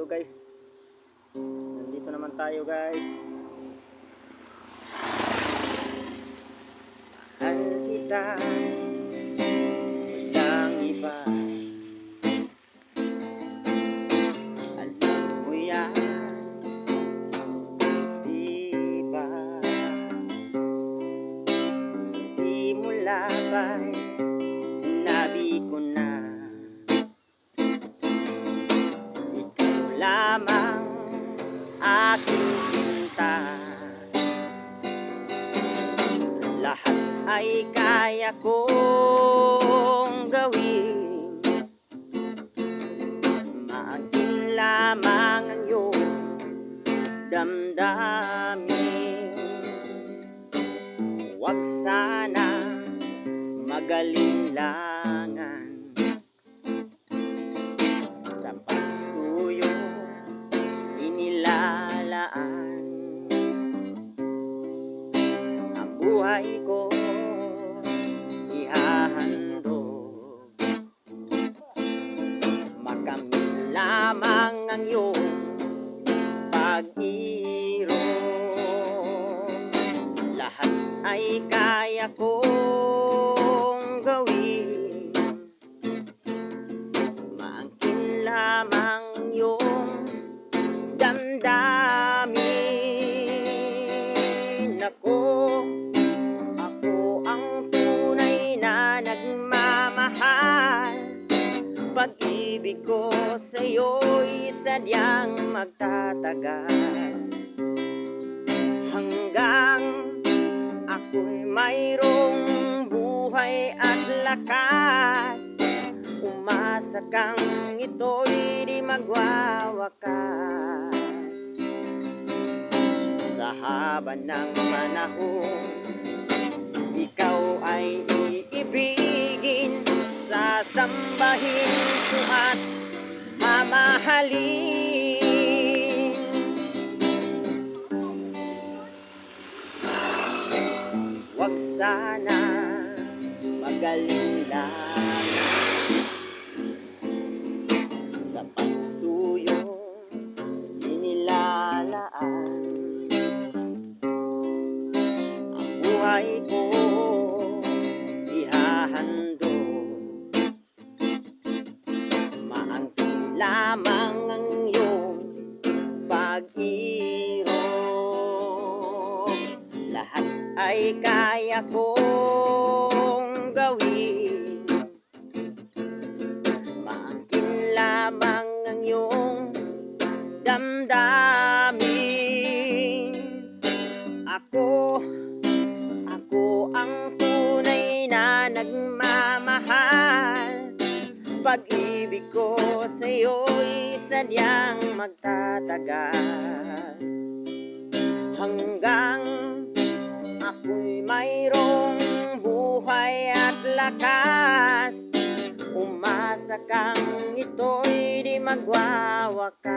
Hello guys, nandito naman tayo guys. Mahal kita, walang iba. Alam mo yan, di ba? Sa simula pa'y sinabi ko na ikaw lamang aking sinta. Lahat ay kaya kong gawin, maagin lamang ang iyong damdamin. Huwag sana magalinlangan sa pagsuyo inilalaan. Ang buhay ko ihahandog, makamit lamang ang iyong pag-irog. Lahat ay kaya kong gawin, maangkin lamang ang iyong damdamin. Ako ang tunay na nagmamahal. Pag-ibig ko sa'yo'y sadyang magtatagal, hanggang ako'y mayroong buhay at lakas. Umasa kang ito'y di magwawakas. Sa haba ng panahon, ikaw ay iibigin, sasambahin ko at mamahalin. Huwag sana magalinlangan sa pagsuyo inilalaan. Ang buhay ko ihahandog, maangkin lamang ang iyong pag-irog. Lahat ay kaya kong gawin, maangkin lamang ang iyong damdamin. Ako ang tunay na nagmamahal. Pag-ibig ko sa'yo'y sadyang magtatagal, hanggang ako'y mayroong buhay at lakas. Umasa kang ito'y di magwawakas.